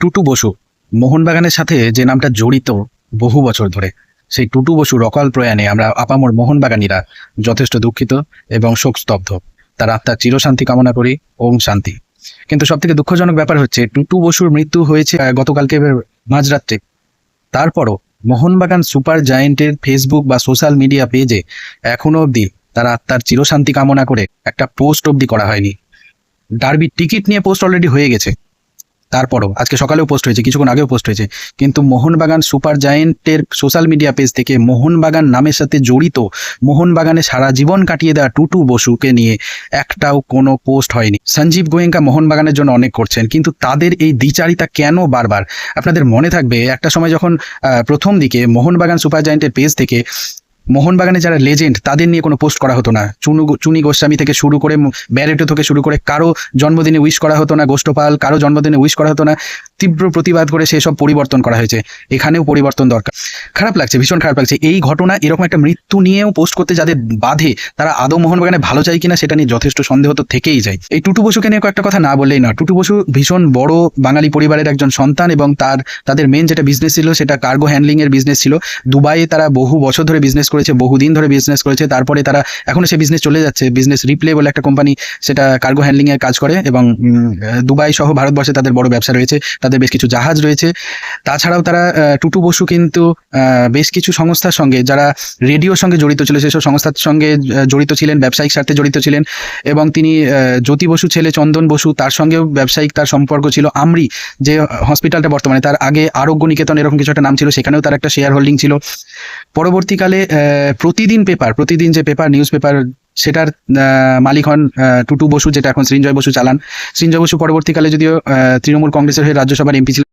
টুটু বসু মোহনবাগানের সাথে যে নামটা জড়িত বহু বছর ধরে, সেই টুটু বসুর অকাল প্রয়াণে আমরা আপামর মোহনবাগানীরা যথেষ্ট দুঃখিত এবং শোকস্তব্ধ। তার আত্মার চিরশান্তি কামনা করি। ওম শান্তি। কিন্তু সব থেকে দুঃখজনক ব্যাপার হচ্ছে টুটু বসুর মৃত্যু হয়েছে গতকালকে মাঝরাত্রে। তারপরও মোহনবাগান সুপার জায়েন্টের ফেসবুক বা সোশ্যাল মিডিয়া পেজে এখনো অবধি তার আত্মার চিরশান্তি কামনা করে একটা পোস্ট অবধি করা হয়নি। ডার্বির টিকিট নিয়ে পোস্ট অলরেডি হয়ে গেছে, তারপরও আজকে সকালেও পোস্ট হয়েছে, কিছুক্ষণ আগেও পোস্ট হয়েছে, কিন্তু Mohun Bagan super জায়েন্টের social media page থেকে মোহনবাগান নামের সাথে জড়িত, মোহনবাগানে সারা জীবন কাটিয়ে দেওয়া টুটু বসুকে নিয়ে একটাও কোনো পোস্ট হয়নি। সঞ্জীব গোয়েঙ্কা মোহনবাগানের জন্য অনেক করছেন, কিন্তু তাদের এই দ্বিচারিতা কেন বারবার? আপনাদের মনে থাকবে একটা সময় যখন প্রথম দিকে মোহনবাগান সুপার জায়েন্টের পেজ থেকে মোহনবাগানে যারা লেজেন্ড তাদের নিয়ে কোনো পোস্ট করা হতো না। চুনি গোস্বামী থেকে শুরু করে ব্যারেটো থেকে শুরু করে কারো জন্মদিনে উইশ করা হতো না, গোষ্ঠপাল কারো জন্মদিনে উইশ করা হতো না। তীব্র প্রতিবাদ করে সেসব পরিবর্তন করা হয়েছে। এখানেও পরিবর্তন দরকার। খারাপ লাগছে, ভীষণ খারাপ লাগছে। এই ঘটনা, এরকম একটা মৃত্যু নিয়েও পোস্ট করতে যাদের বাধে, তারা আদৌ মোহনবাগানে ভালো চাই কিনা সেটা নিয়ে যথেষ্ট সন্দেহ তো থেকেই যায়। এই টুটু বসুকে নিয়ে কয়েকটা কথা না বললেই না। টুটু বসু ভীষণ বড় বাঙালি পরিবারের একজন সন্তান এবং তাদের মেন যেটা বিজনেস ছিল সেটা কার্গো হ্যান্ডলিং এর বিজনেস ছিল। দুবাইয়ে তারা বহু বছর ধরে বিজনেস করেছে, বহুদিন ধরে বিজনেস করেছে। তারপরে তারা এখনো সে বিজনেস চলে যাচ্ছে। বিজনেস রিপ্লে বলে একটা কোম্পানি, সেটা কার্গো হ্যান্ডলিং এর কাজ করে এবং দুবাই সহ ভারতবর্ষে তাদের বড় ব্যবসা রয়েছে, তাদের বেশ কিছু জাহাজ রয়েছে। তাছাড়াও তারা টুটু বসু কিন্তু বেশ কিছু সংস্থার সঙ্গে, যারা রেডিওর সঙ্গে জড়িত ছিল সেসব সংস্থার সঙ্গে জড়িত ছিলেন, ব্যবসায়িক স্বার্থে জড়িত ছিলেন। এবং তিনি জ্যোতি বসু ছেলে চন্দন বসু, তার সঙ্গেও ব্যবসায়িক তার সম্পর্ক ছিল। আমরি যে হসপিটালটা বর্তমানে, তার আগে আরোগ্য নিকেতন এরকম কিছু একটা নাম ছিল, সেখানেও তার একটা শেয়ার হোল্ডিং ছিল। পরবর্তীকালে প্রতিদিন যে পেপার, নিউজ পেপার, সেটার মালিক হন টুটু বসু, যেটা এখন সৃঞ্জয় বসু চালান। সৃঞ্জয় বসু পরবর্তীকালে যদিও তৃণমূল কংগ্রেসের হয়ে রাজ্যসভার এমপি ছিলেন।